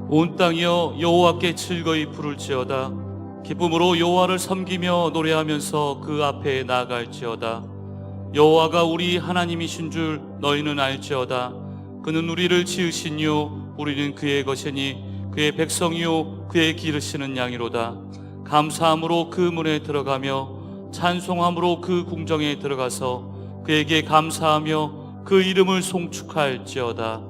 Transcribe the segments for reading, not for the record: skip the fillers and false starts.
온 땅이여 여호와께 즐거이 부를지어다. 기쁨으로 여호와를 섬기며 노래하면서 그 앞에 나아갈지어다. 여호와가 우리 하나님이신 줄 너희는 알지어다. 그는 우리를 지으시니요 우리는 그의 것이니 그의 백성이요 그의 기르시는 양이로다. 감사함으로 그 문에 들어가며 찬송함으로 그 궁정에 들어가서 그에게 감사하며 그 이름을 송축할지어다.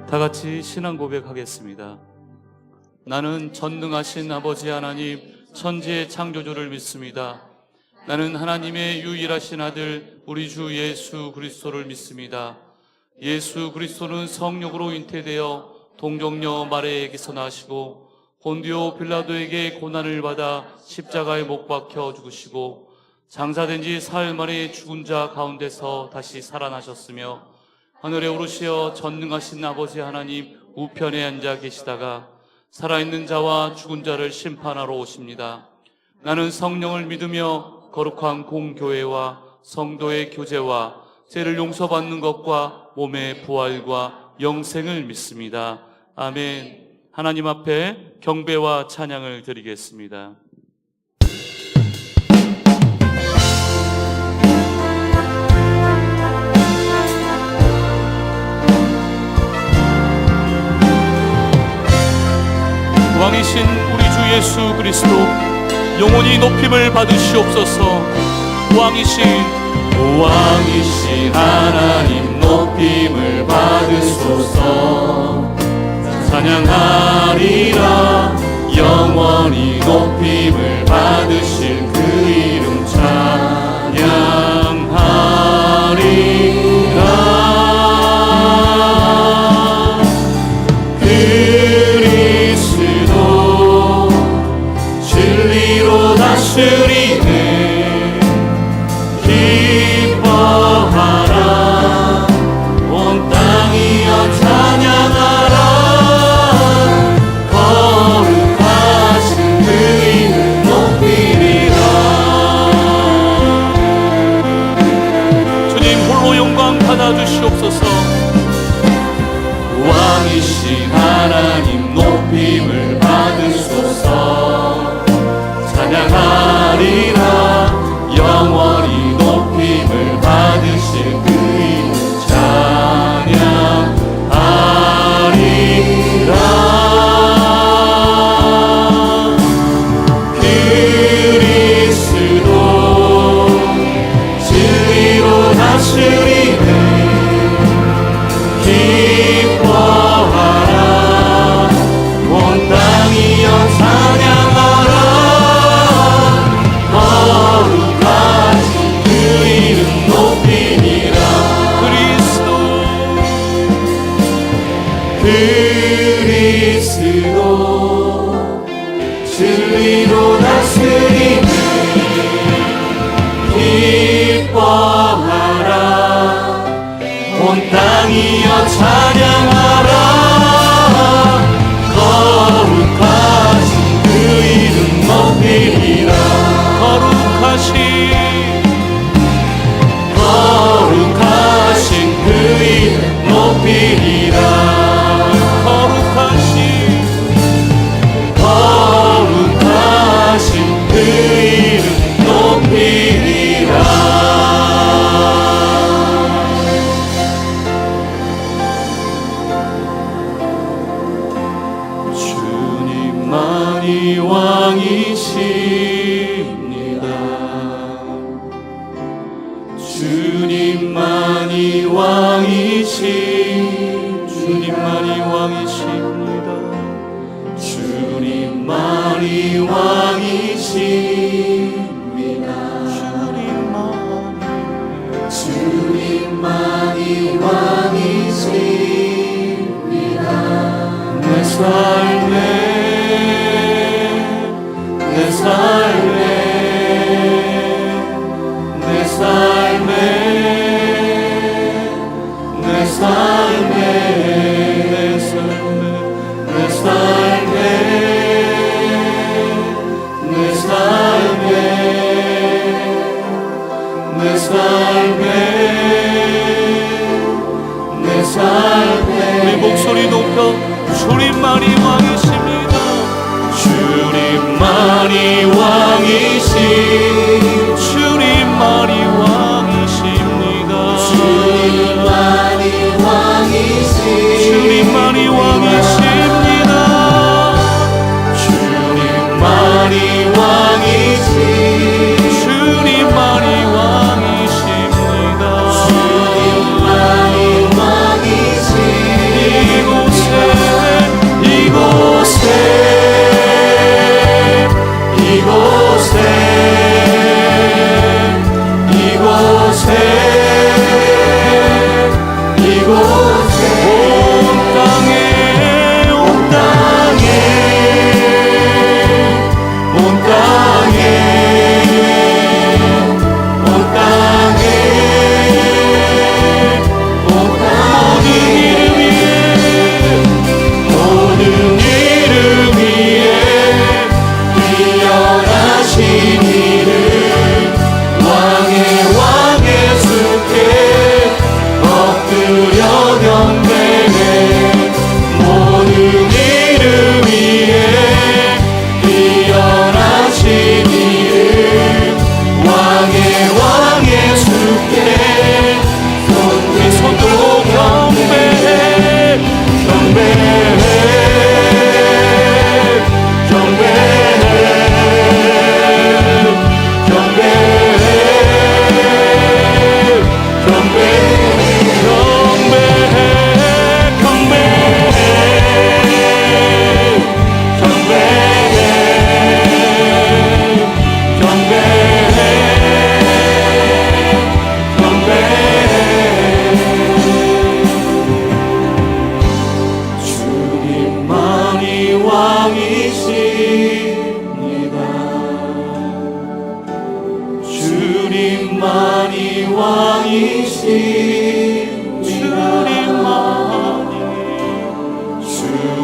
다 같이 신앙 고백하겠습니다. 나는 전능하신 아버지 하나님 천지의 창조주를 믿습니다. 나는 하나님의 유일하신 아들 우리 주 예수 그리스도를 믿습니다. 예수 그리스도는 성령으로 잉태되어 동정녀 마리아에게서 나시고 본디오 빌라도에게 고난을 받아 십자가에 못 박혀 죽으시고 장사된 지 사흘 만에 죽은 자 가운데서 다시 살아나셨으며 하늘에 오르시어 전능하신 아버지 하나님 우편에 앉아 계시다가 살아있는 자와 죽은 자를 심판하러 오십니다. 나는 성령을 믿으며 거룩한 공교회와 성도의 교제와 죄를 용서받는 것과 몸의 부활과 영생을 믿습니다. 아멘. 하나님 앞에 경배와 찬양을 드리겠습니다. 왕이신 우리 주 예수 그리스도 영원히 높임을 받으시옵소서. 왕이신 하나님 높임을 받으소서. 찬양하리라 영원히 높임을 받으실 그 이름 찬양하리라. 다스리네 기뻐하라 온 땅이여 찬양하라. 거룩하신 그 이름 높이리라. 주님 홀로 영광 받아주시옵소서. 왕이신 하나님 높임을 받으소서. 찬양하리라 영원히 높임을 받으실 그 이름 찬양하리라. 그리스도 진리로 다스리네 기뻐하라 온 땅이여 찬양하라. 거룩하신 그 이름 높이니라. 그리스도 진리로 다스리네 기뻐하라 온 땅이여 찬양하라. 거룩하신 그 이름 높이니라. 거룩하신 그 이름 높이리라. 거룩하신 그 이름 높이리라. 주님만이 왕이십니다. 주님만이 왕이십니다. 주님만이 왕이십니다. 주님만이 왕이십니다. 내 삶에 내 삶에 내 삶에 내 삶에 내 삶에 내 삶에 내 삶에 내 삶에 우리 목소리 높여 주님만이 왕이십니다. 주님만이 왕이시 주님만이 왕이십니다. 주님만이 왕이시 주님만이 왕이십니다. 주님만이 왕이시 주님만이 왕이십니다. 주님만이 왕이시 이곳에 이곳에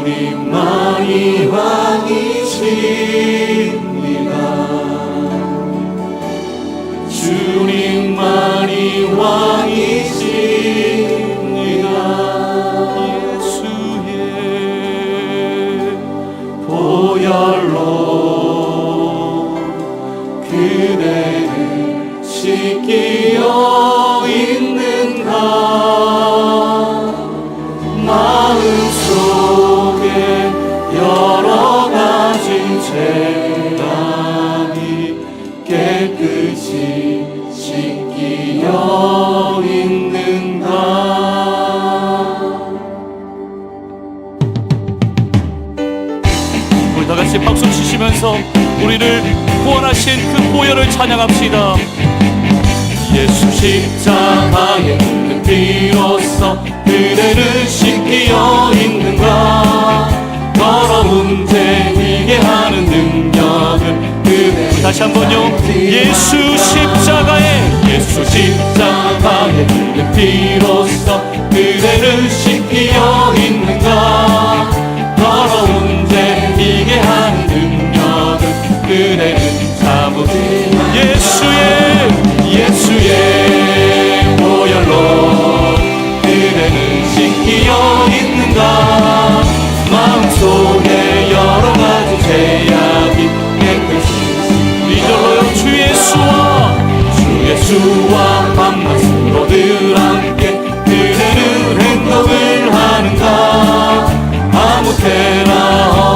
주님만이 왕이십니다. 주님만이 왕이십니다. 예수의 보혈로 그대를 씻기어 있는가. 마음속에 여러 가지 죄악이 깨끗이 씻기어 있는가. 우리 다 같이 박수 치시면서 우리를 구원하신 그 보혈을 찬양합시다. 예수 십자가의 그 피로써 그대를 씻기어 있는가. 더러운 죄 이게 하는 능력은 그대. 다시 한번요. 예수 십자가의 그 피로써 그대를 씻기어 있는가. 더러운 죄 이게 하는 능력은 그대는 잡으리. 예수의 보혈로 그대는 씻기어 있는가. 마음속에 여러 가지 죄악이 깨끗이. 이절로요. 주 예수와 밤낮으로 늘 함께 그대는 행동을 하는가. 아무 때나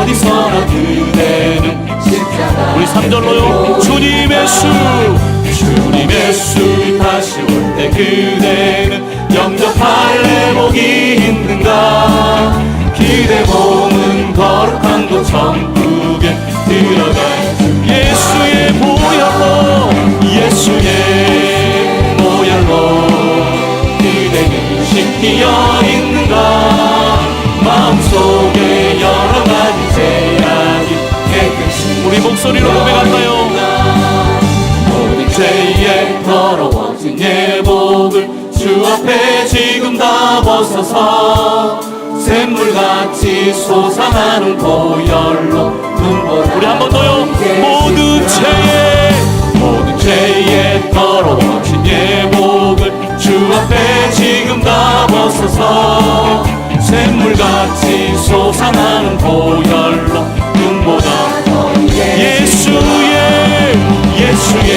어디서나 그대는 십자가. 우리 3절로요. 주님 예수 다시 올 때 그대는 영접할 내복이 있는가. 그대 몸은 거룩한 곳 천국에 들어갈 수 예수의 보혈로 예수의 보혈로 그대는 씻기어 있는가 마음속에 여러 가지 죄악이 깨끗이 우리 목소리로 고백할까요? 모든 죄에 더러워진 예복을 주 앞에 지금 다 벗어서 샘물같이 솟아나는 보혈로 눈보라 우리 한 번 더요. 모든 죄에 더러워진 예복을 주 앞에 지금 다 벗어서 샘물같이 솟아나는 보혈로 눈보다 예수의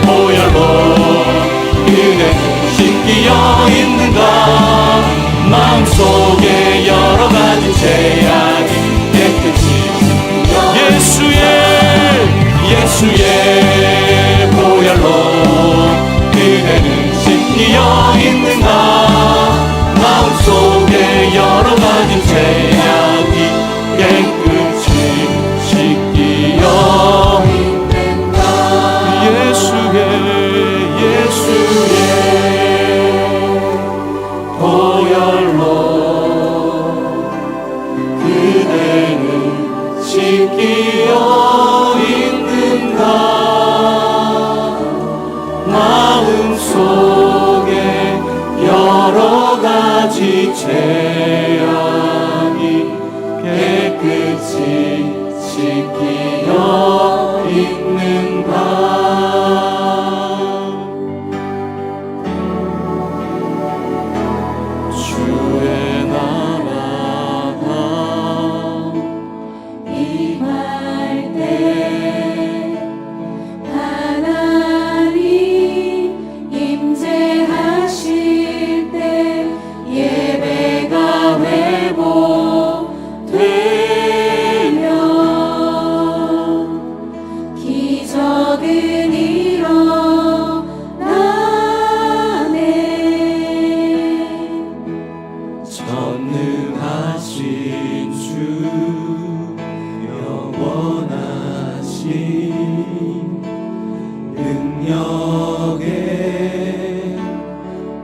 보혈로 그대는 씻기어 있는가 마음속에 여러 가지 죄악이 깨끗이 예수의 보혈로 그대는 씻기어 있는가 마음속에 여러 가지 죄악이 깨끗이 씻기어 있는가 예수의 보혈로 그대는 씻기어 있는가 마음속에 여러 가지 죄악이 깨끗이 씻기어 있는가 주의 나라가 임할 때 하나님 임재하실 때 예배가 회복되면 기적은 일어나네. 전능하신 주 영원하신 능력의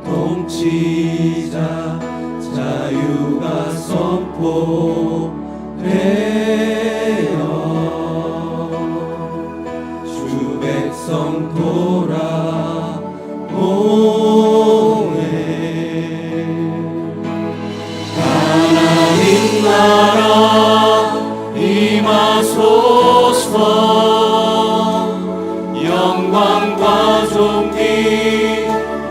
통치자 자유가 선포되어 주 백성 돌아오네 하나님 나라 임하소서 영광과 존귀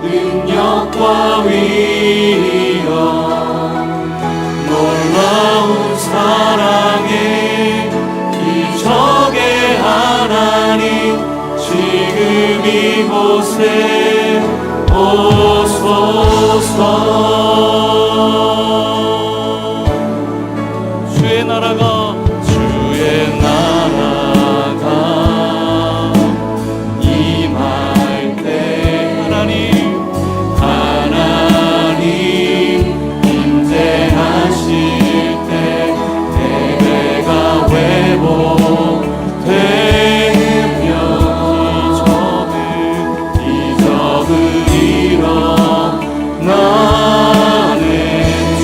능력과 위엄 놀라운 사랑의 기적의 하나님 지금 이곳에 오소서 주의 나라가 임할 때 하나님 임재하실 때 예배가 회복되면 기적은 일어나네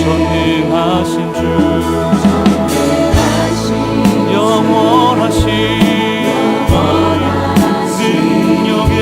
전능하신 주 영원하신 능력의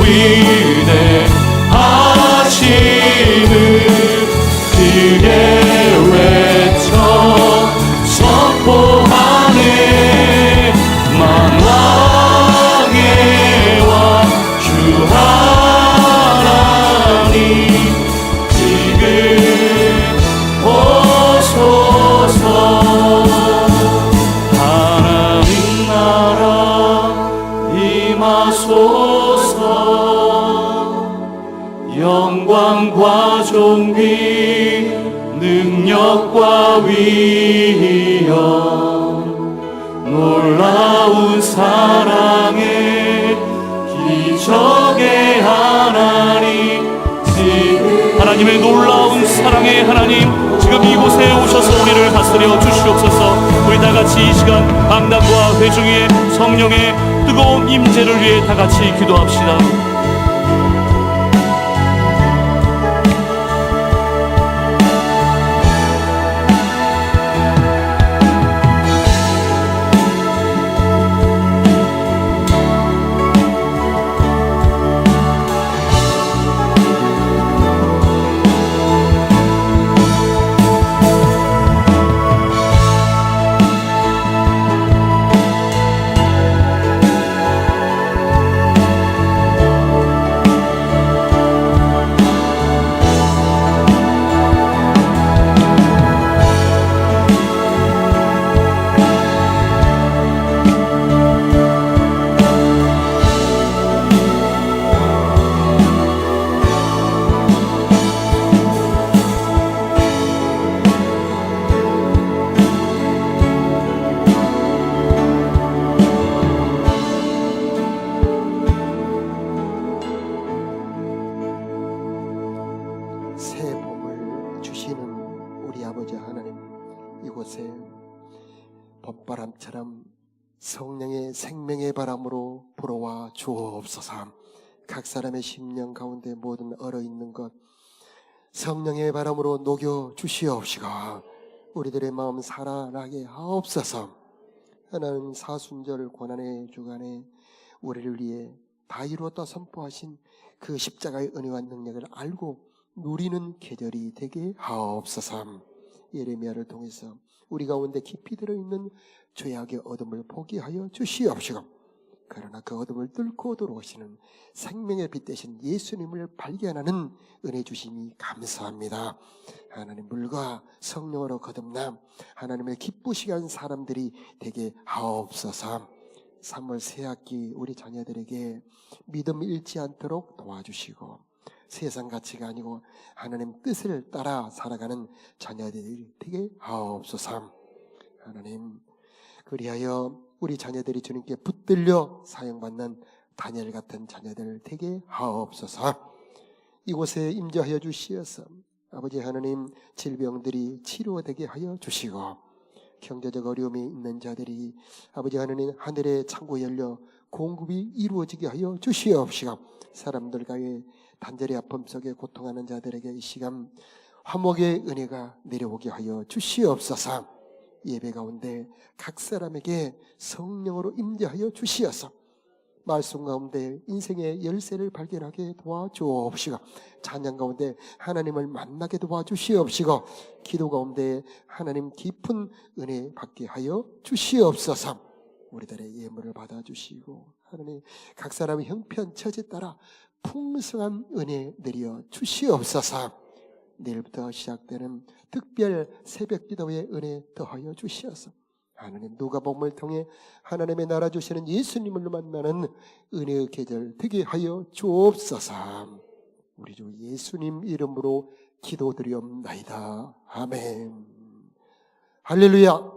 위대하심을 크게 외쳐 선포하네. 만왕의 왕 주 하나님 지금 오소서. 하나님 나라 임하소서. 영광과 존귀 능력과 위엄 놀라운 사랑의 기적의 하나님 지금 하나님의 놀라운 사랑의 하나님 지금 이곳에 오셔서 우리를 다스려 주시옵소서. 우리 다같이 이 시간 방단과 회중의 성령의 뜨거운 임재를 위해 다같이 기도합시다. 새 봄을 주시는 우리 아버지 하나님, 이곳에 봄바람처럼 성령의 생명의 바람으로 불어와 주옵소서. 각 사람의 심령 가운데 모든 얼어있는 것 성령의 바람으로 녹여 주시옵시고 우리들의 마음 살아나게 하옵소서. 하나님 사순절 고난의 주간에 우리를 위해 다 이루었다 선포하신 그 십자가의 은혜와 능력을 알고 누리는 계절이 되게 하옵소서. 예레미야를 통해서 우리 가운데 깊이 들어있는 죄악의 어둠을 포기하여 주시옵시고 그러나 그 어둠을 뚫고 들어오시는 생명의 빛 되신 예수님을 발견하는 은혜 주심이 감사합니다. 하나님 물과 성령으로 거듭나 하나님의 기쁘시게 한 사람들이 되게 하옵소서. 3월 새학기 우리 자녀들에게 믿음 잃지 않도록 도와주시고 세상 가치가 아니고 하나님 뜻을 따라 살아가는 자녀들이 되게 하옵소서. 하나님 그리하여 우리 자녀들이 주님께 붙들려 사용받는 다니엘 같은 자녀들 되게 하옵소서. 이곳에 임재하여 주시어서 아버지 하나님 질병들이 치료되게 하여 주시고 경제적 어려움이 있는 자들이 아버지 하나님 하늘의 창고 열려 공급이 이루어지게 하여 주시옵시고 사람들과의 단절의 아픔 속에 고통하는 자들에게 이 시간 화목의 은혜가 내려오게 하여 주시옵소서. 예배 가운데 각 사람에게 성령으로 임재하여 주시어서 말씀 가운데 인생의 열쇠를 발견하게 도와주옵시고 찬양 가운데 하나님을 만나게 도와주시옵시고 기도 가운데 하나님 깊은 은혜 받게 하여 주시옵소서. 우리들의 예물을 받아주시고 하나님 각 사람의 형편처지에 따라 풍성한 은혜 내려 주시옵소서. 내일부터 시작되는 특별 새벽 기도의 은혜 더하여 주시어서 하나님 누가복음을 통해 하나님의 나라 주시는 예수님을 만나는 은혜의 계절 되게 하여 주옵소서. 우리 주 예수님 이름으로 기도드리옵나이다. 아멘. 할렐루야.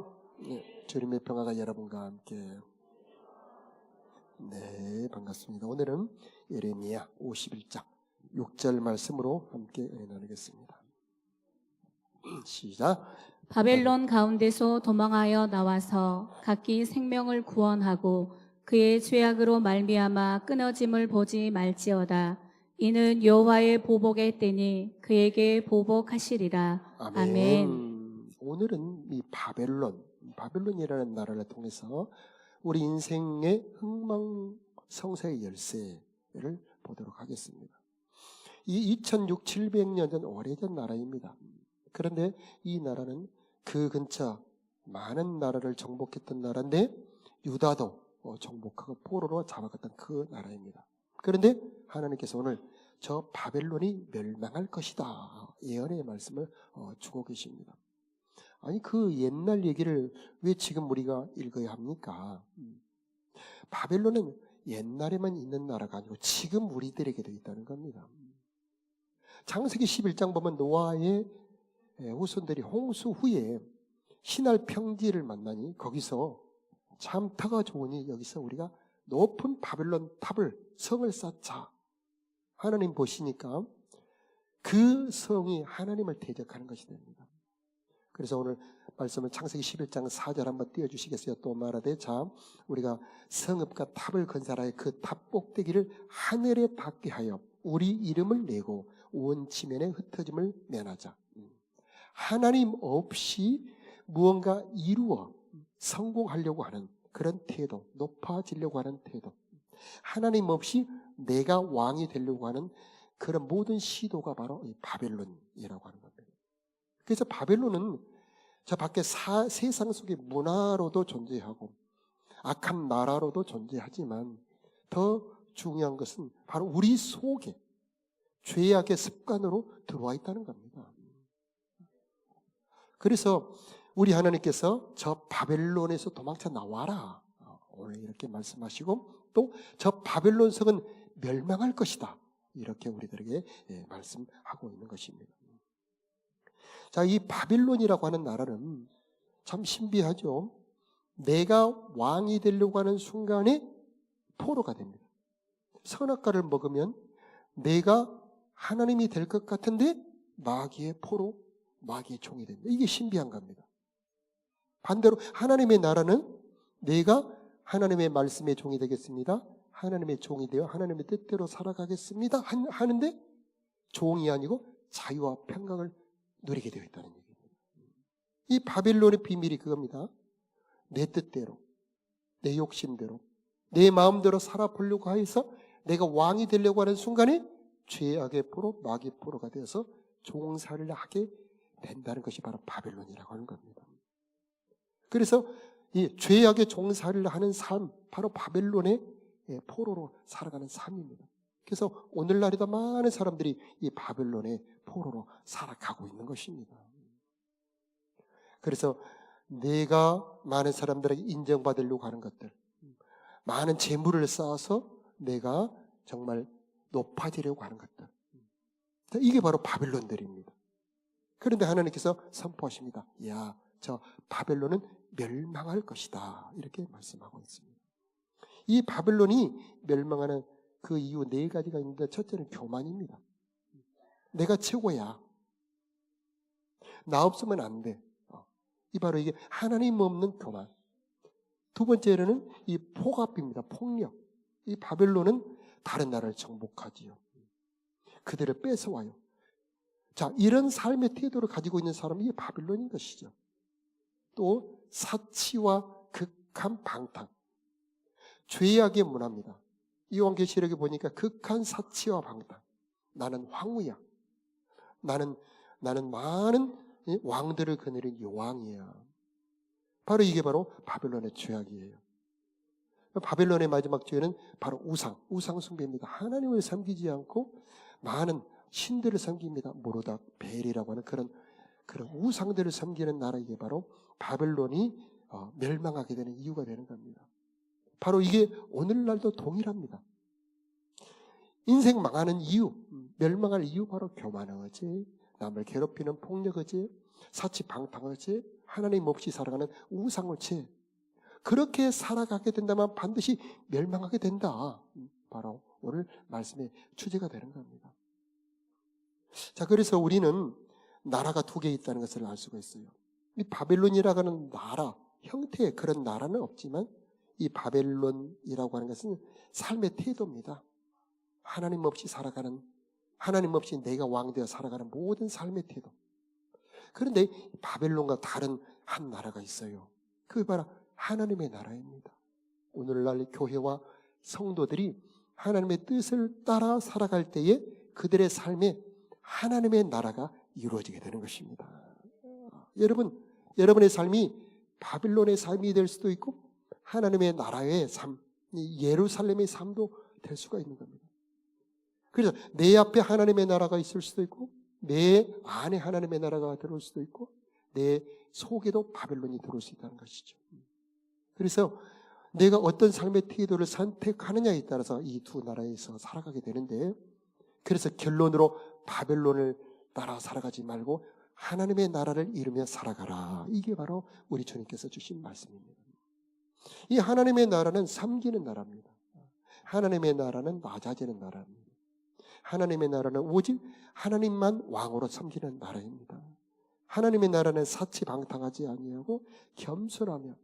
주님의 평화가 여러분과 함께. 네, 반갑습니다. 오늘은 예레미야 51장 6절 말씀으로 함께 은혜 나누겠습니다. 시작. 바벨론 가운데서 도망하여 나와서 각기 생명을 구원하고 그의 죄악으로 말미암아 끊어짐을 보지 말지어다. 이는 여호와의 보복의 때니 그에게 보복하시리라. 아멘. 오늘은 이 바벨론이라는 나라를 통해서 우리 인생의 흥망성쇠의 열쇠를 보도록 하겠습니다. 이 2600, 700년 전 오래전 나라입니다. 그런데 이 나라는 그 근처 많은 나라를 정복했던 나라인데 유다도 정복하고 포로로 잡아갔던 그 나라입니다. 그런데 하나님께서 오늘 저 바벨론이 멸망할 것이다 예언의 말씀을 주고 계십니다. 아니 그 옛날 얘기를 왜 지금 우리가 읽어야 합니까? 바벨론은 옛날에만 있는 나라가 아니고 지금 우리들에게도 있다는 겁니다. 창세기 11장 보면 노아의 후손들이 홍수 후에 신할 평지를 만나니 거기서 참 터가 좋으니 여기서 우리가 높은 바벨론 탑을 성을 쌓자. 하나님 보시니까 그 성이 하나님을 대적하는 것이 됩니다. 그래서 오늘 말씀은 창세기 11장 4절 한번 띄워주시겠어요? 또 말하되 자 우리가 성읍과 탑을 건설하여 그 탑 꼭대기를 하늘에 닿게 하여 우리 이름을 내고 온 지면에 흩어짐을 면하자. 하나님 없이 무언가 이루어 성공하려고 하는 그런 태도, 높아지려고 하는 태도, 하나님 없이 내가 왕이 되려고 하는 그런 모든 시도가 바로 이 바벨론이라고 하는 겁니다. 그래서 바벨론은 저 밖에 세상 속의 문화로도 존재하고 악한 나라로도 존재하지만 더 중요한 것은 바로 우리 속에 죄악의 습관으로 들어와 있다는 겁니다. 그래서 우리 하나님께서 저 바벨론에서 도망쳐 나와라 오늘 이렇게 말씀하시고 또 저 바벨론 성은 멸망할 것이다 이렇게 우리들에게 말씀하고 있는 것입니다. 자, 이 바벨론이라고 하는 나라는 참 신비하죠. 내가 왕이 되려고 하는 순간에 포로가 됩니다. 선악과를 먹으면 내가 하나님이 될 것 같은데 마귀의 포로, 마귀의 종이 됩니다. 이게 신비한 겁니다. 반대로 하나님의 나라는 내가 하나님의 말씀의 종이 되겠습니다. 하나님의 종이 되어 하나님의 뜻대로 살아가겠습니다. 하는데 종이 아니고 자유와 평강을 누리게 되어 있다는 얘기입니다. 이 바벨론의 비밀이 그겁니다. 내 뜻대로, 내 욕심대로, 내 마음대로 살아보려고 해서 내가 왕이 되려고 하는 순간에 죄악의 포로, 마귀의 포로가 되어서 종살이를 하게 된다는 것이 바로 바벨론이라고 하는 겁니다. 그래서 이 죄악의 종살이를 하는 삶, 바로 바벨론의 포로로 살아가는 삶입니다. 그래서 오늘날에도 많은 사람들이 이 바벨론의 포로로 살아가고 있는 것입니다. 그래서 내가 많은 사람들에게 인정받으려고 하는 것들, 많은 재물을 쌓아서 내가 정말 높아지려고 하는 것들, 이게 바로 바벨론들입니다. 그런데 하나님께서 선포하십니다. 야, 저 바벨론은 멸망할 것이다 이렇게 말씀하고 있습니다. 이 바벨론이 멸망하는 그 이유 네 가지가 있는데 첫째는 교만입니다. 내가 최고야. 나 없으면 안 돼. 이 바로 이게 하나님 없는 교만. 두 번째는 이 폭압입니다. 폭력. 이 바벨론은 다른 나라를 정복하지요. 그들을 뺏어와요. 자, 이런 삶의 태도를 가지고 있는 사람이 이 바벨론인 것이죠. 또 사치와 극한 방탕. 죄악의 문화입니다. 요한계시록에 보니까 극한 사치와 방탕. 나는 황후야. 나는 많은 왕들을 거느린 여왕이야. 바로 이게 바로 바벨론의 죄악이에요. 바벨론의 마지막 죄는 바로 우상 숭배입니다. 하나님을 섬기지 않고 많은 신들을 섬깁니다. 모로닥, 벨이라고 하는 그런 우상들을 섬기는 나라, 이게 바로 바벨론이 멸망하게 되는 이유가 되는 겁니다. 바로 이게 오늘날도 동일합니다. 인생 망하는 이유, 멸망할 이유 바로 교만하지, 남을 괴롭히는 폭력하지, 사치방탕하지, 하나님 없이 살아가는 우상을지, 그렇게 살아가게 된다면 반드시 멸망하게 된다. 바로 오늘 말씀의 주제가 되는 겁니다. 자, 그래서 우리는 나라가 두 개 있다는 것을 알 수가 있어요. 이 바벨론이라고 하는 나라, 형태의 그런 나라는 없지만 이 바벨론이라고 하는 것은 삶의 태도입니다. 하나님 없이 살아가는, 하나님 없이 내가 왕 되어 살아가는 모든 삶의 태도. 그런데 바벨론과 다른 한 나라가 있어요. 그게 바로 하나님의 나라입니다. 오늘날 교회와 성도들이 하나님의 뜻을 따라 살아갈 때에 그들의 삶에 하나님의 나라가 이루어지게 되는 것입니다. 여러분의 삶이 바빌론의 삶이 될 수도 있고 하나님의 나라의 삶, 예루살렘의 삶도 될 수가 있는 겁니다. 그래서 내 앞에 하나님의 나라가 있을 수도 있고 내 안에 하나님의 나라가 들어올 수도 있고 내 속에도 바벨론이 들어올 수 있다는 것이죠. 그래서 내가 어떤 삶의 태도를 선택하느냐에 따라서 이 두 나라에서 살아가게 되는데, 그래서 결론으로 바벨론을 따라 살아가지 말고 하나님의 나라를 이루며 살아가라. 이게 바로 우리 주님께서 주신 말씀입니다. 이 하나님의 나라는 섬기는 나라입니다. 하나님의 나라는 낮아지는 나라입니다. 하나님의 나라는 오직 하나님만 왕으로 섬기는 나라입니다. 하나님의 나라는 사치방탕하지 아니하고 겸손하며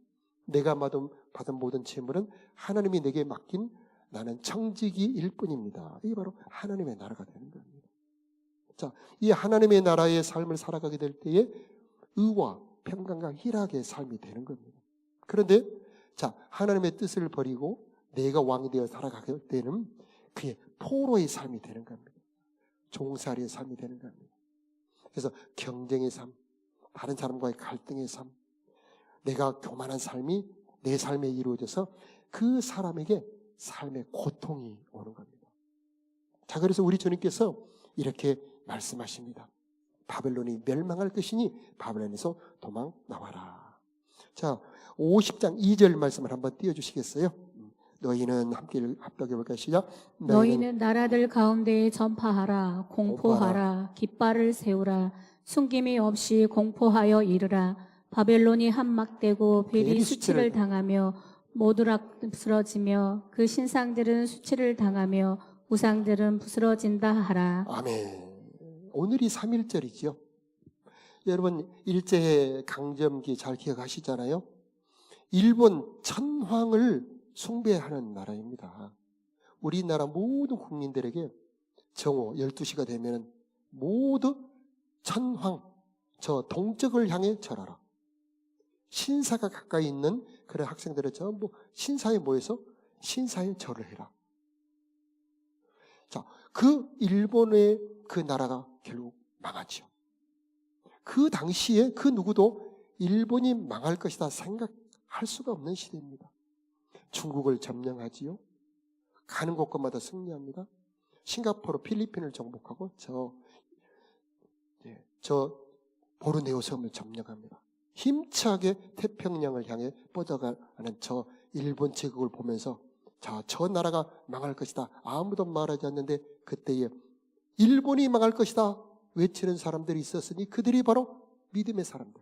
내가 받은 모든 재물은 하나님이 내게 맡긴 나는 청지기일 뿐입니다. 이게 바로 하나님의 나라가 되는 겁니다. 자, 이 하나님의 나라의 삶을 살아가게 될 때에 의와 평강과 희락의 삶이 되는 겁니다. 그런데 자, 하나님의 뜻을 버리고 내가 왕이 되어 살아가게 되는 그의 포로의 삶이 되는 겁니다. 종살이의 삶이 되는 겁니다. 그래서 경쟁의 삶, 다른 사람과의 갈등의 삶, 내가 교만한 삶이 내 삶에 이루어져서 그 사람에게 삶의 고통이 오는 겁니다. 자, 그래서 우리 주님께서 이렇게 말씀하십니다. 바벨론이 멸망할 것이니 바벨론에서 도망 나와라. 자, 50장 2절 말씀을 한번 띄워주시겠어요? 너희는 함께 합독해볼까요? 시작. 너희는 나라들 가운데에 전파하라. 공포하라. 깃발을 세우라. 숨김이 없이 공포하여 이르라. 바벨론이 함막되고 벨이 수치를 당하며 모두락 부스러지며 그 신상들은 수치를 당하며 우상들은 부스러진다 하라. 아멘. 오늘이 3.1절이죠. 여러분 일제 강점기 잘 기억하시잖아요. 일본 천황을 숭배하는 나라입니다. 우리나라 모든 국민들에게 정오 12시가 되면 모두 천황, 저 동쪽을 향해 절하라. 신사가 가까이 있는 그런 학생들을 전부 신사에 모여서 신사에 절을 해라. 자, 그 일본의 그 나라가 결국 망하죠. 그 당시에 그 누구도 일본이 망할 것이다 생각할 수가 없는 시대입니다. 중국을 점령하지요. 가는 곳곳마다 승리합니다. 싱가포르, 필리핀을 정복하고 저 보르네오 섬을 점령합니다. 힘차게 태평양을 향해 뻗어가는 저 일본 제국을 보면서 저 나라가 망할 것이다. 아무도 말하지 않는데 그때에 일본이 망할 것이다 외치는 사람들이 있었으니 그들이 바로 믿음의 사람들.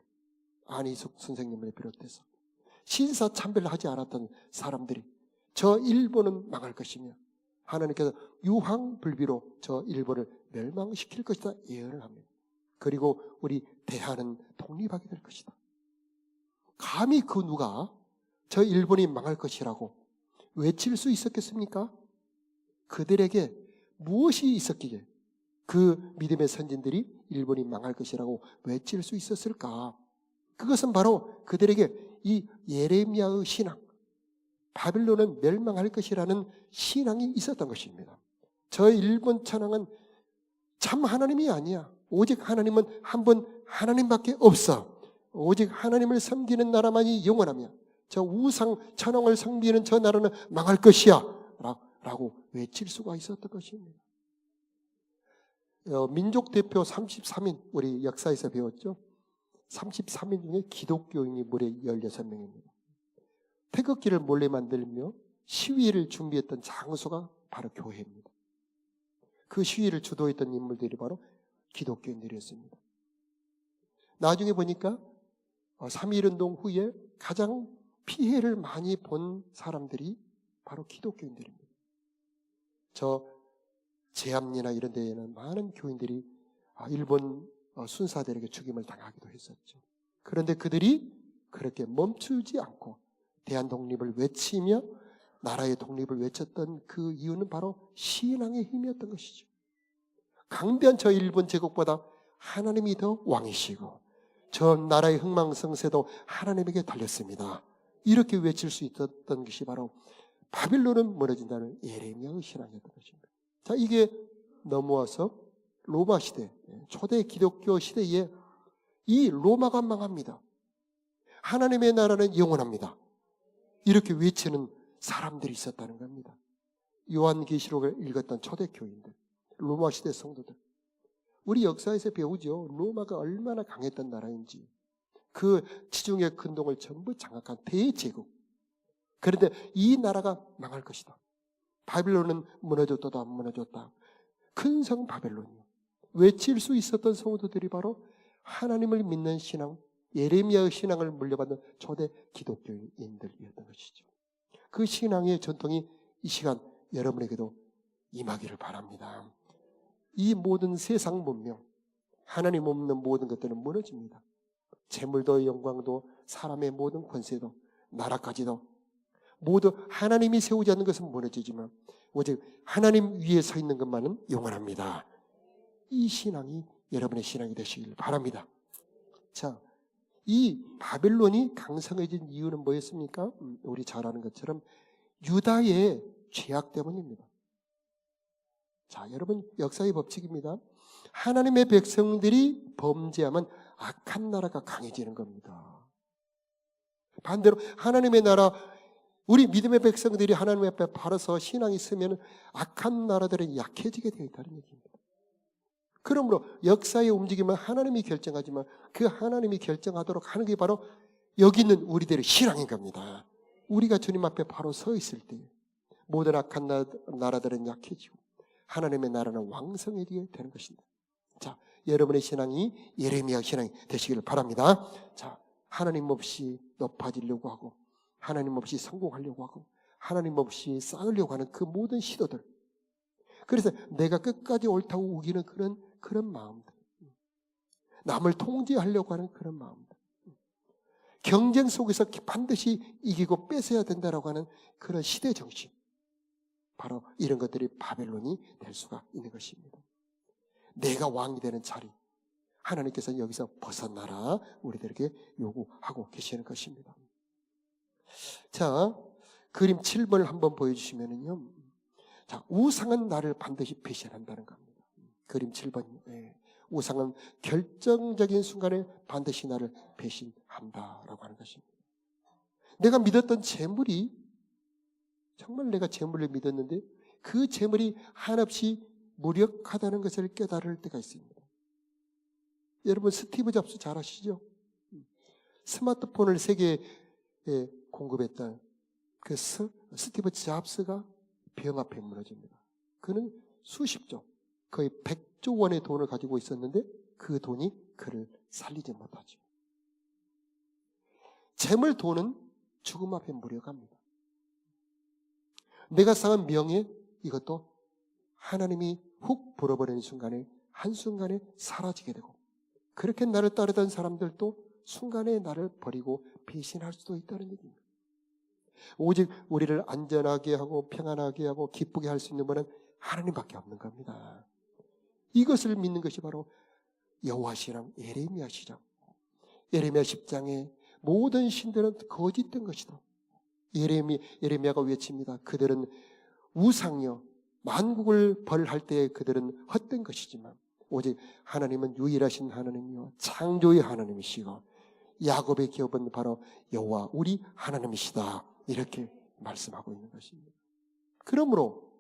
안희숙 선생님을 비롯해서 신사참배를 하지 않았던 사람들이 저 일본은 망할 것이며 하나님께서 유황불비로 저 일본을 멸망시킬 것이다 예언을 합니다. 그리고 우리 대한은 독립하게 될 것이다. 감히 그 누가 저 일본이 망할 것이라고 외칠 수 있었겠습니까? 그들에게 무엇이 있었기에 그 믿음의 선진들이 일본이 망할 것이라고 외칠 수 있었을까? 그것은 바로 그들에게 이 예레미야의 신앙, 바빌론은 멸망할 것이라는 신앙이 있었던 것입니다. 저 일본 천황은 참 하나님이 아니야. 오직 하나님은 한 분 하나님밖에 없어. 오직 하나님을 섬기는 나라만이 영원하며 저 우상 천황을 섬기는 저 나라는 망할 것이야 라고 외칠 수가 있었던 것입니다. 민족 대표 33인 우리 역사에서 배웠죠. 33인 중에 기독교인이 무려 16명입니다. 태극기를 몰래 만들며 시위를 준비했던 장소가 바로 교회입니다. 그 시위를 주도했던 인물들이 바로 기독교인들이었습니다. 나중에 보니까 3.1운동 후에 가장 피해를 많이 본 사람들이 바로 기독교인들입니다. 저 제암리나 이런 데에는 많은 교인들이 일본 순사들에게 죽임을 당하기도 했었죠. 그런데 그들이 그렇게 멈추지 않고 대한 독립을 외치며 나라의 독립을 외쳤던 그 이유는 바로 신앙의 힘이었던 것이죠. 강대한 저 일본 제국보다 하나님이 더 왕이시고 저 나라의 흥망성쇠도 하나님에게 달렸습니다. 이렇게 외칠 수 있었던 것이 바로 바빌론은 무너진다는 예레미야의 신앙이었던 것입니다. 자, 이게 넘어와서 로마 시대, 초대 기독교 시대에 이 로마가 망합니다. 하나님의 나라는 영원합니다. 이렇게 외치는 사람들이 있었다는 겁니다. 요한계시록을 읽었던 초대교인들, 로마 시대 성도들. 우리 역사에서 배우죠. 로마가 얼마나 강했던 나라인지. 그 지중해 근동을 전부 장악한 대제국. 그런데 이 나라가 망할 것이다. 바빌론은 무너졌다도 안 무너졌다. 큰 성 바벨론이요. 외칠 수 있었던 성도들이 바로 하나님을 믿는 신앙, 예레미야의 신앙을 물려받는 초대 기독교인들이었던 것이죠. 그 신앙의 전통이 이 시간 여러분에게도 임하기를 바랍니다. 이 모든 세상 문명, 하나님 없는 모든 것들은 무너집니다. 재물도 영광도 사람의 모든 권세도 나라까지도 모두 하나님이 세우지 않는 것은 무너지지만 오직 하나님 위에 서 있는 것만은 영원합니다. 이 신앙이 여러분의 신앙이 되시길 바랍니다. 자, 이 바벨론이 강성해진 이유는 뭐였습니까? 우리 잘 아는 것처럼 유다의 죄악 때문입니다. 자, 여러분 역사의 법칙입니다. 하나님의 백성들이 범죄하면 악한 나라가 강해지는 겁니다. 반대로 하나님의 나라, 우리 믿음의 백성들이 하나님 앞에 바라서 신앙이 있으면 악한 나라들은 약해지게 되어 있다는 얘기입니다. 그러므로 역사의 움직임은 하나님이 결정하지만 그 하나님이 결정하도록 하는 게 바로 여기 있는 우리들의 신앙인 겁니다. 우리가 주님 앞에 바로 서 있을 때 모든 악한 나라들은 약해지고 하나님의 나라는 왕성해지게 되는 것입니다. 자, 여러분의 신앙이 예레미야 신앙이 되시길 바랍니다. 자, 하나님 없이 높아지려고 하고 하나님 없이 성공하려고 하고 하나님 없이 쌓으려고 하는 그 모든 시도들, 그래서 내가 끝까지 옳다고 우기는 그런 마음들, 남을 통제하려고 하는 그런 마음들, 경쟁 속에서 반드시 이기고 뺏어야 된다라고 하는 그런 시대 정신, 바로 이런 것들이 바벨론이 될 수가 있는 것입니다. 내가 왕이 되는 자리, 하나님께서 여기서 벗어나라 우리들에게 요구하고 계시는 것입니다. 자, 그림 7번을 한번 보여주시면은요. 자, 우상은 나를 반드시 배신한다는 겁니다. 그림 7번. 우상은 결정적인 순간에 반드시 나를 배신한다라고 하는 것입니다. 내가 믿었던 재물이, 정말 내가 재물을 믿었는데 그 재물이 한없이 무력하다는 것을 깨달을 때가 있습니다. 여러분 스티브 잡스 잘 아시죠? 스마트폰을 세계에 공급했던 그 스티브 잡스가 병 앞에 무너집니다. 그는 수십조, 거의 100조 원의 돈을 가지고 있었는데 그 돈이 그를 살리지 못하죠. 재물, 돈은 죽음 앞에 무력합니다. 내가 쌓은 명예, 이것도 하나님이 훅 불어버리는 순간에 한순간에 사라지게 되고, 그렇게 나를 따르던 사람들도 순간에 나를 버리고 배신할 수도 있다는 얘기입니다. 오직 우리를 안전하게 하고 평안하게 하고 기쁘게 할 수 있는 분은 하나님밖에 없는 겁니다. 이것을 믿는 것이 바로 여호와 신앙, 예레미야 신앙. 예레미야 10장에 모든 신들은 거짓된 것이다. 예레미야가 외칩니다. 그들은 우상이요 만국을 벌할 때 그들은 헛된 것이지만 오직 하나님은 유일하신 하나님이요 창조의 하나님이시고 야곱의 기업은 바로 여호와 우리 하나님이시다. 이렇게 말씀하고 있는 것입니다. 그러므로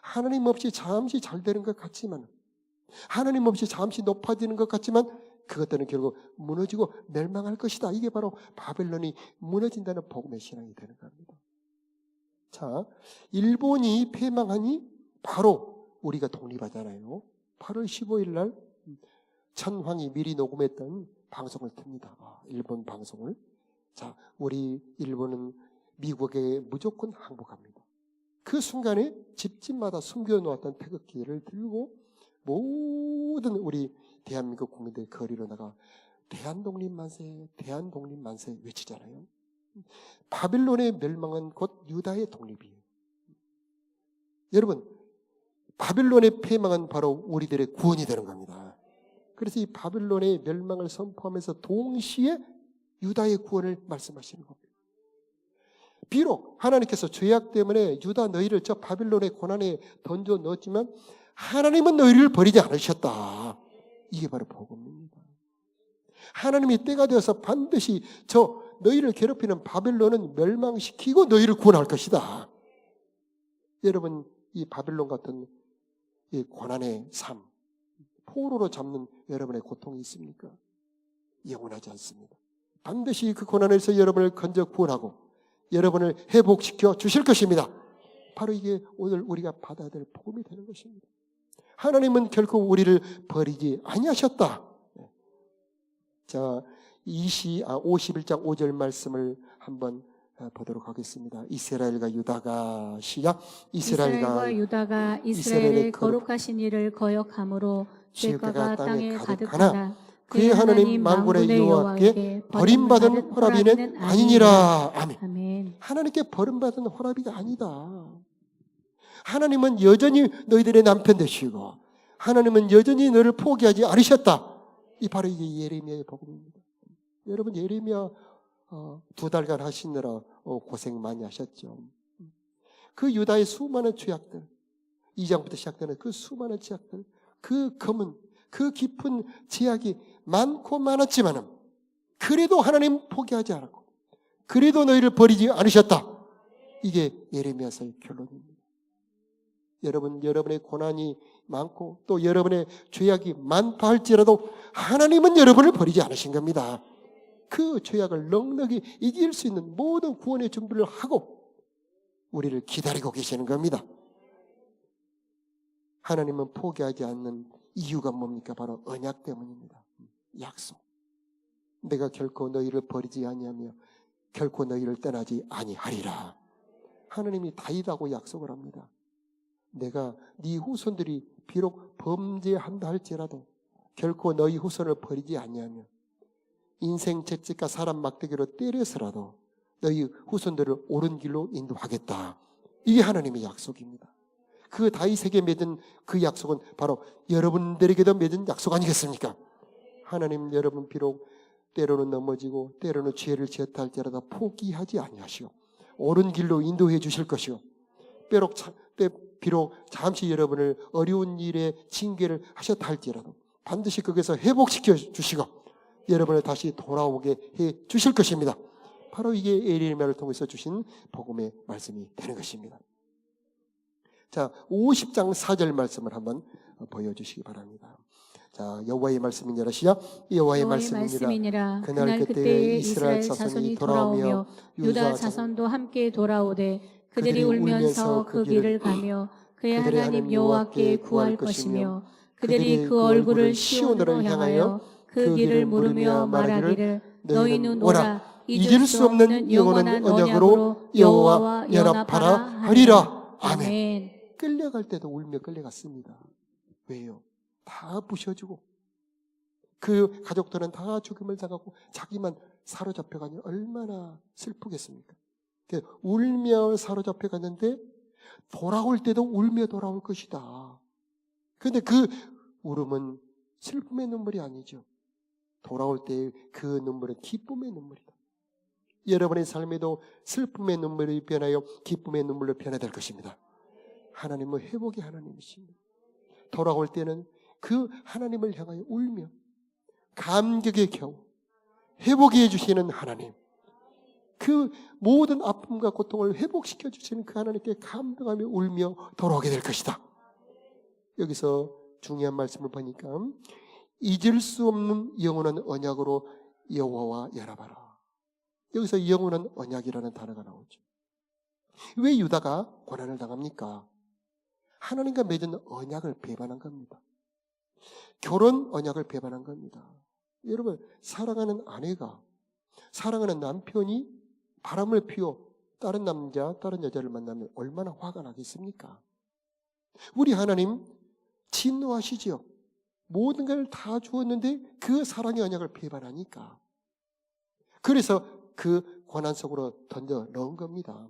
하나님 없이 잠시 잘 되는 것 같지만, 하나님 없이 잠시 높아지는 것 같지만 그것들은 결국 무너지고 멸망할 것이다. 이게 바로 바벨론이 무너진다는 복음의 신앙이 되는 겁니다. 자, 일본이 패망하니 바로 우리가 독립하잖아요. 8월 15일 날 천황이 미리 녹음했던 방송을 틉니다. 일본 방송을. 자, 우리 일본은 미국에 무조건 항복합니다. 그 순간에 집집마다 숨겨놓았던 태극기를 들고 모든 우리 대한민국 국민들이 거리로 나가 대한독립만세, 대한독립만세 외치잖아요. 바빌론의 멸망은 곧 유다의 독립이에요. 여러분, 바빌론의 패망은 바로 우리들의 구원이 되는 겁니다. 그래서 이 바빌론의 멸망을 선포하면서 동시에 유다의 구원을 말씀하시는 겁니다. 비록 하나님께서 죄악 때문에 유다 너희를 저 바빌론의 고난에 던져 넣었지만 하나님은 너희를 버리지 않으셨다. 이게 바로 복음입니다. 하나님이 때가 되어서 반드시 저 너희를 괴롭히는 바빌론은 멸망시키고 너희를 구원할 것이다. 여러분, 이 바빌론 같은 이 고난의 삶, 포로로 잡는 여러분의 고통이 있습니까? 영원하지 않습니다. 반드시 그 고난에서 여러분을 건져 구원하고 여러분을 회복시켜 주실 것입니다. 바로 이게 오늘 우리가 받아야 될 복음이 되는 것입니다. 하나님은 결코 우리를 버리지 아니하셨다. 자, 51장 5절 말씀을 한번 보도록 하겠습니다. 이스라엘과 유다가 시작. 이스라엘과 유다가 이스라엘의 거룩하신 이를 거역함으로 죄가가 땅에 가득하나 그의 하나님 만군의 여호와께 버림받은 호라비는 아니니라. 아멘. 아멘. 하나님께 버림받은 호라비가 아니다. 하나님은 여전히 너희들의 남편 되시고 하나님은 여전히 너를 포기하지 않으셨다. 이 바로 이게 예레미야의 복음입니다. 여러분, 예레미야 2달간 하시느라 고생 많이 하셨죠. 그 유다의 수많은 죄악들, 2장부터 시작되는 그 수많은 죄악들, 그 검은, 그 깊은 죄악이 많고 많았지만은 그래도 하나님 포기하지 않았고 그래도 너희를 버리지 않으셨다. 이게 예레미야서의 결론입니다. 여러분, 여러분의 고난이 많고 또 여러분의 죄악이 많다 할지라도 하나님은 여러분을 버리지 않으신 겁니다. 그 죄악을 넉넉히 이길 수 있는 모든 구원의 준비를 하고 우리를 기다리고 계시는 겁니다. 하나님은 포기하지 않는 이유가 뭡니까? 바로 언약 때문입니다. 약속. 내가 결코 너희를 버리지 아니하며 결코 너희를 떠나지 아니하리라. 하나님이 다윗하고 약속을 합니다. 내가 네 후손들이 비록 범죄한다 할지라도 결코 너희 후손을 버리지 아니하며 인생 채찍과 사람 막대기로 때려서라도 너희 후손들을 옳은 길로 인도하겠다. 이게 하나님의 약속입니다. 그 다윗에게 맺은 그 약속은 바로 여러분들에게도 맺은 약속 아니겠습니까? 하나님, 여러분 비록 때로는 넘어지고 때로는 죄를 지었다 할지라도 포기하지 아니하시고 옳은 길로 인도해 주실 것이요, 비록 잠시 여러분을 어려운 일에 징계를 하셨다 할지라도 반드시 거기서 회복시켜 주시고 여러분을 다시 돌아오게 해 주실 것입니다. 바로 이게 예레미야를 통해서 주신 복음의 말씀이 되는 것입니다. 자, 50장 4절 말씀을 한번 보여주시기 바랍니다. 자, 여호와의 말씀이니라. 시작. 여호와의 말씀이니라. 그날 그때에 이스라엘 자손이 돌아오며 유다 자손도 함께 돌아오되 그들이 울면서 그 길을 가며 그의 하나님 여호와께 구할 것이며 그들이 그 얼굴을 시온으로 향하여 그 길을 물으며 말하기를 너희는 오라 잊을 수 없는 영원한 언약으로 여호와와 연합하라 하리라. 아멘. 끌려갈 때도 울며 끌려갔습니다. 왜요? 다 부셔주고 그 가족들은 다 죽음을 당하고 자기만 사로잡혀가니 얼마나 슬프겠습니까? 울며 사로잡혀갔는데 돌아올 때도 울며 돌아올 것이다. 그런데 그 울음은 슬픔의 눈물이 아니죠. 돌아올 때 그 눈물은 기쁨의 눈물이다. 여러분의 삶에도 슬픔의 눈물이 변하여 기쁨의 눈물로 변해야 될 것입니다. 하나님은 회복의 하나님이십니다. 돌아올 때는 그 하나님을 향하여 울며 감격에 겨우 회복해 주시는 하나님, 그 모든 아픔과 고통을 회복시켜 주시는 그 하나님께 감동하며 울며 돌아오게 될 것이다. 여기서 중요한 말씀을 보니까 잊을 수 없는 영원한 언약으로 여호와와 연합하라. 여기서 영원한 언약이라는 단어가 나오죠. 왜 유다가 고난을 당합니까? 하나님과 맺은 언약을 배반한 겁니다. 결혼 언약을 배반한 겁니다. 여러분, 사랑하는 아내가, 사랑하는 남편이 바람을 피워 다른 남자, 다른 여자를 만나면 얼마나 화가 나겠습니까? 우리 하나님 진노하시지요. 모든 걸 다 주었는데 그 사랑의 언약을 배반하니까. 그래서 그 고난 속으로 던져 넣은 겁니다.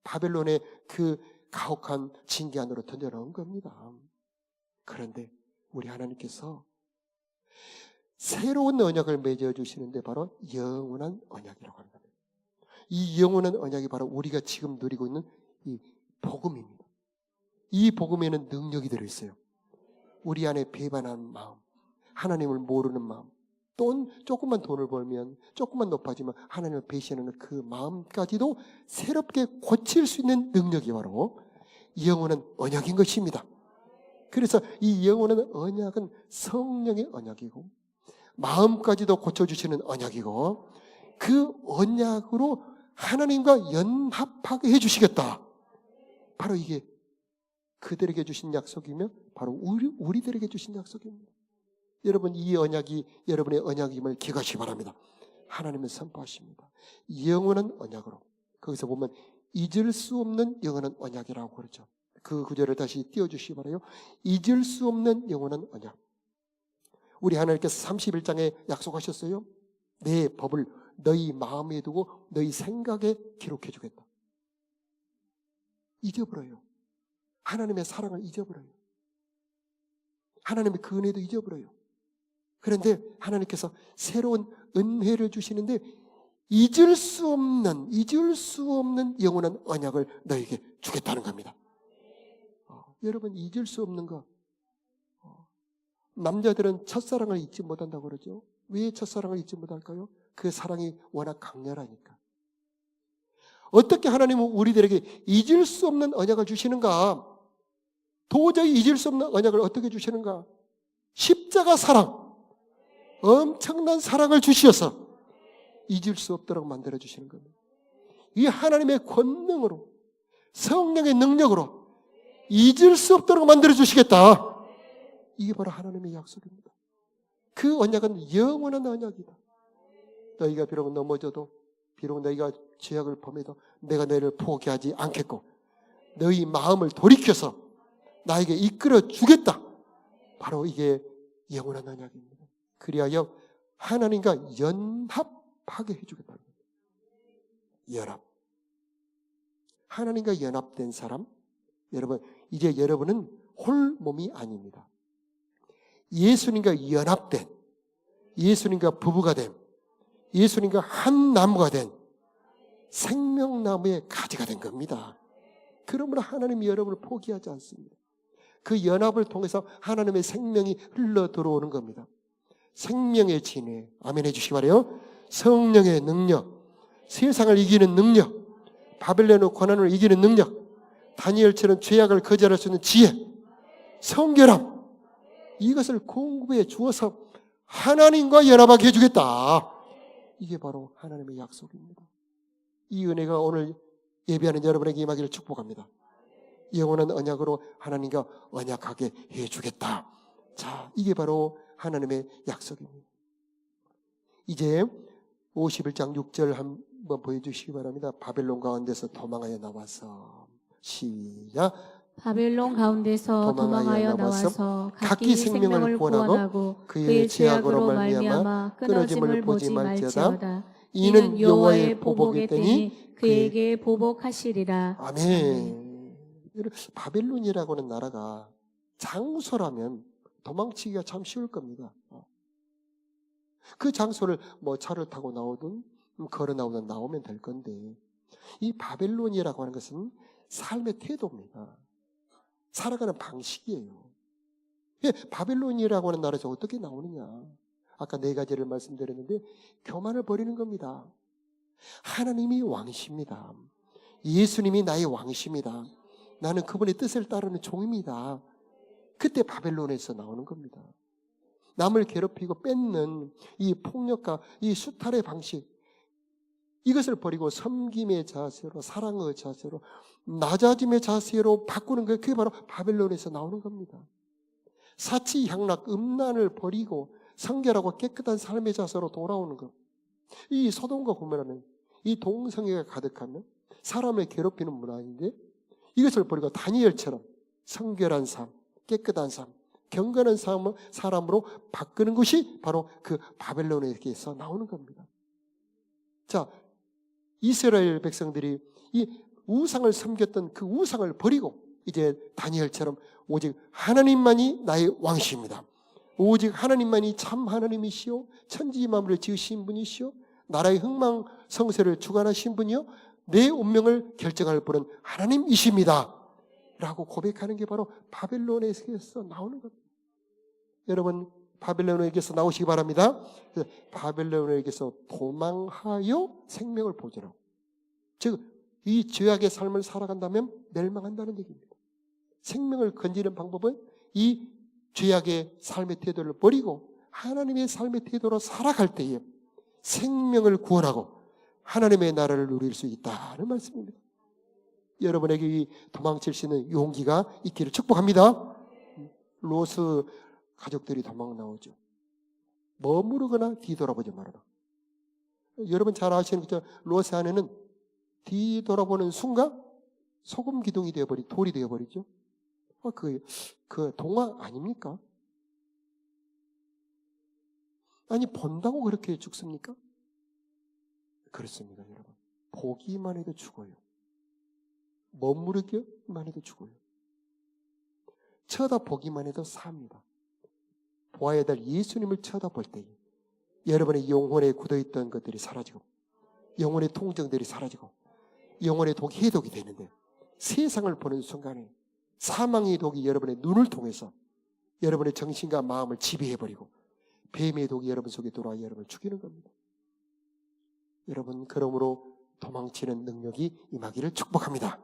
바벨론의 그 가혹한 징계 안으로 던져 넣은 겁니다. 그런데 우리 하나님께서 새로운 언약을 맺어주시는데 바로 영원한 언약이라고 하는 겁니다. 이 영원한 언약이 바로 우리가 지금 누리고 있는 이 복음입니다. 이 복음에는 능력이 들어있어요. 우리 안에 배반하는 마음, 하나님을 모르는 마음, 조금만 돈을 벌면, 조금만 높아지면 하나님을 배신하는 그 마음까지도 새롭게 고칠 수 있는 능력이 바로 영원한 언약인 것입니다. 그래서 이 영원한 언약은 성령의 언약이고 마음까지도 고쳐주시는 언약이고 그 언약으로 하나님과 연합하게 해주시겠다. 바로 이게 그들에게 주신 약속이며 바로 우리들에게 주신 약속입니다. 여러분, 이 언약이 여러분의 언약임을 기억하시기 바랍니다. 하나님은 선포하십니다. 영원한 언약으로. 거기서 보면 잊을 수 없는 영원한 언약이라고 그러죠. 그 구절을 다시 띄워주시기 바라요. 잊을 수 없는 영원한 언약. 우리 하나님께서 31장에 약속하셨어요. 내 법을 너희 마음에 두고 너희 생각에 기록해 주겠다. 잊어버려요. 하나님의 사랑을 잊어버려요. 하나님의 그 은혜도 잊어버려요. 그런데 하나님께서 새로운 은혜를 주시는데 잊을 수 없는 영원한 언약을 너에게 주겠다는 겁니다. 여러분, 잊을 수 없는 거. 남자들은 첫사랑을 잊지 못한다고 그러죠. 왜 첫사랑을 잊지 못할까요? 그 사랑이 워낙 강렬하니까. 어떻게 하나님은 우리들에게 잊을 수 없는 언약을 주시는가? 도저히 잊을 수 없는 언약을 어떻게 주시는가? 십자가 사랑. 엄청난 사랑을 주시어서 잊을 수 없도록 만들어 주시는 겁니다. 이 하나님의 권능으로, 성령의 능력으로 잊을 수 없도록 만들어 주시겠다. 이게 바로 하나님의 약속입니다. 그 언약은 영원한 언약이다. 너희가 비록 넘어져도, 비록 너희가 죄악을 범해도 내가 너희를 포기하지 않겠고 너희 마음을 돌이켜서 나에게 이끌어 주겠다. 바로 이게 영원한 언약입니다. 그리하여 하나님과 연합하게 해주겠다는 겁니다. 연합. 하나님과 연합된 사람, 여러분, 이제 여러분은 홀 몸이 아닙니다. 예수님과 연합된, 예수님과 부부가 된, 예수님과 한 나무가 된 생명나무의 가지가 된 겁니다. 그러므로 하나님이 여러분을 포기하지 않습니다. 그 연합을 통해서 하나님의 생명이 흘러 들어오는 겁니다. 생명의 진해, 아멘 해주시기 바라요. 성령의 능력, 세상을 이기는 능력, 바벨론의 권한을 이기는 능력, 다니엘처럼 죄악을 거절할 수 있는 지혜, 성결함, 이것을 공급해 주어서 하나님과 연합하게 해주겠다. 이게 바로 하나님의 약속입니다. 이 은혜가 오늘 예배하는 여러분에게 임하기를 축복합니다. 영원한 언약으로 하나님과 언약하게 해주겠다. 자, 이게 바로 하나님의 약속입니다. 이제 51장 6절 한번 보여주시기 바랍니다. 바벨론 가운데서 도망하여 나와서 시작. 바벨론 가운데서 도망하여 나와서 각기 생명을 구원하고 그의 죄악으로 말미암아 끊어짐을 보지 말지어다. 이는 여호와의 보복이 되니 그에게 보복하시리라. 아멘. 바벨론이라고 하는 나라가 장소라면 도망치기가 참 쉬울 겁니다. 그 장소를 뭐 차를 타고 나오든 걸어 나오든 나오면 될 건데, 이 바벨론이라고 하는 것은 삶의 태도입니다. 살아가는 방식이에요. 바벨론이라고 하는 나라에서 어떻게 나오느냐? 아까 4가지를 말씀드렸는데 교만을 버리는 겁니다. 하나님이 왕이십니다. 예수님이 나의 왕이십니다. 나는 그분의 뜻을 따르는 종입니다. 그때 바벨론에서 나오는 겁니다. 남을 괴롭히고 뺏는 이 폭력과 이 수탈의 방식, 이것을 버리고 섬김의 자세로, 사랑의 자세로, 낮아짐의 자세로 바꾸는 게 그게 바로 바벨론에서 나오는 겁니다. 사치, 향락, 음란을 버리고 성결하고 깨끗한 삶의 자세로 돌아오는 것. 이 소돔과 고모라는 이 동성애가 가득하면 사람을 괴롭히는 문화인데, 이것을 버리고 다니엘처럼 성결한 삶, 깨끗한 삶, 경건한 사람으로 바꾸는 것이 바로 그 바벨론에서 나오는 겁니다. 자, 이스라엘 백성들이 이 우상을 섬겼던 그 우상을 버리고 이제 다니엘처럼 오직 하나님만이 나의 왕이십니다. 오직 하나님만이 참 하나님이시오, 천지 만물을 지으신 분이시오, 나라의 흥망 성쇠를 주관하신 분이요 내 운명을 결정할 분은 하나님이십니다 라고 고백하는 게 바로 바벨론에서 나오는 겁니다. 여러분 바벨론에게서 나오시기 바랍니다. 바벨론에게서 도망하여 생명을 보존하고, 즉 이 죄악의 삶을 살아간다면 멸망한다는 얘기입니다. 생명을 건지는 방법은 이 죄악의 삶의 태도를 버리고 하나님의 삶의 태도로 살아갈 때에 생명을 구원하고 하나님의 나라를 누릴 수 있다는 말씀입니다. 여러분에게 이 도망칠 수 있는 용기가 있기를 축복합니다. 롯의 가족들이 도망 나오죠. 머무르거나 뒤돌아보지 말아라. 여러분 잘 아시는 것처럼 롯의 아내는 뒤돌아보는 순간 소금 기둥이 되어버리, 돌이 되어버리죠. 그 동화 아닙니까? 아니 본다고 그렇게 죽습니까? 그렇습니다, 여러분. 보기만 해도 죽어요. 머무르기만 해도 죽어요. 쳐다보기만 해도 삽니다. 보아야 될 예수님을 쳐다볼 때에 여러분의 영혼에 굳어있던 것들이 사라지고 영혼의 통증들이 사라지고 영혼의 독이 해독이 되는데, 세상을 보는 순간에 사망의 독이 여러분의 눈을 통해서 여러분의 정신과 마음을 지배해버리고 뱀의 독이 여러분 속에 들어와 여러분을 죽이는 겁니다. 여러분 그러므로 도망치는 능력이 임하기를 축복합니다.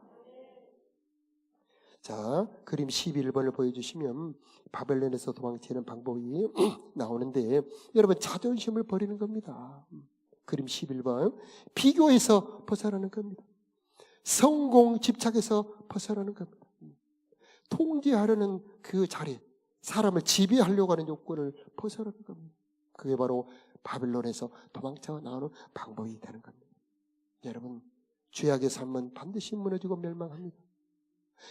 자, 그림 11번을 보여주시면 바벨론에서 도망치는 방법이 나오는데, 여러분 자존심을 버리는 겁니다. 그림 11번, 비교에서 벗어나는 겁니다. 성공 집착에서 벗어나는 겁니다. 통제하려는 그 자리, 사람을 지배하려고 하는 욕구를 벗어나는 겁니다. 그게 바로 바벨론에서 도망쳐 나오는 방법이 되는 겁니다. 여러분 죄악의 삶은 반드시 무너지고 멸망합니다.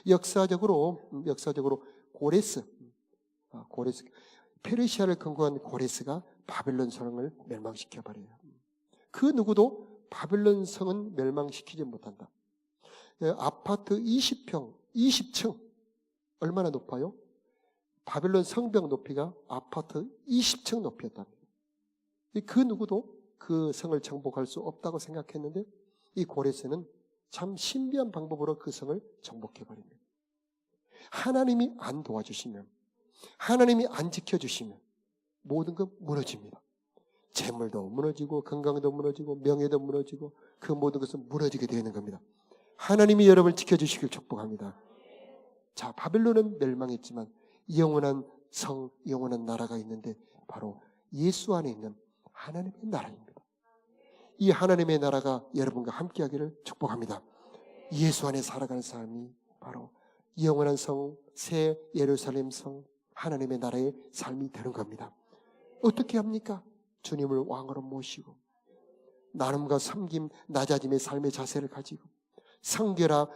역사적으로 고레스, 페르시아를 건국한 고레스가 바벨론 성을 멸망시켜버려요. 그 누구도 바벨론 성은 멸망시키지 못한다. 아파트 20층 얼마나 높아요? 바벨론 성벽 높이가 아파트 20층 높이였답니다. 그 누구도 그 성을 정복할 수 없다고 생각했는데 이 고레스는 참 신비한 방법으로 그 성을 정복해버립니다. 하나님이 안 도와주시면, 하나님이 안 지켜주시면 모든 것 무너집니다. 재물도 무너지고 건강도 무너지고 명예도 무너지고 그 모든 것은 무너지게 되는 겁니다. 하나님이 여러분을 지켜주시길 축복합니다. 자, 바벨론은 멸망했지만 영원한 성, 영원한 나라가 있는데 바로 예수 안에 있는 하나님의 나라입니다. 이 하나님의 나라가 여러분과 함께하기를 축복합니다. 예수 안에 살아가는 삶이 바로 영원한 성, 새 예루살렘 성, 하나님의 나라의 삶이 되는 겁니다. 어떻게 합니까? 주님을 왕으로 모시고 나눔과 섬김, 낮아짐의 삶의 자세를 가지고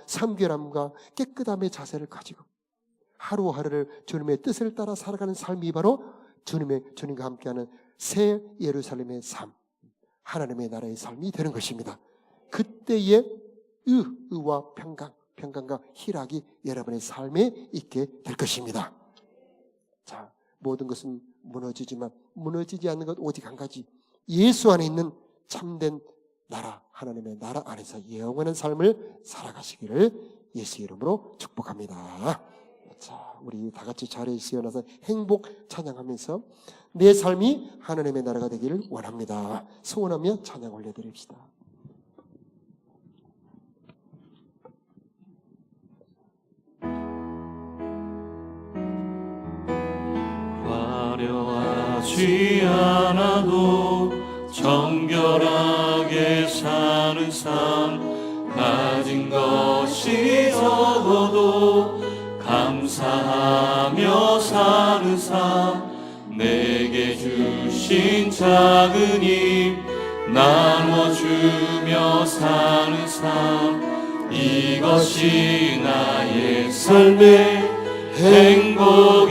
섬결함과 깨끗함의 자세를 가지고 하루하루를 주님의 뜻을 따라 살아가는 삶이 바로 주님과 함께하는 새 예루살렘의 삶, 하나님의 나라의 삶이 되는 것입니다. 그때의 의와 평강과 희락이 여러분의 삶에 있게 될 것입니다. 자, 모든 것은 무너지지만 무너지지 않는 것 오직 한 가지, 예수 안에 있는 참된 나라, 하나님의 나라 안에서 영원한 삶을 살아가시기를 예수 이름으로 축복합니다. 자, 우리 다 같이 자리에 일어나서 행복 찬양하면서 내 삶이 하나님의 나라가 되기를 원합니다. 소원하며 찬양 올려드립시다. 화려하지 않아도 정결하게 사는 삶, 가진 것이 적어도 감사하며 사는 삶, 내게 주신 작은 힘 나눠주며 사는 삶, 이것이 나의 삶의 행복이라오.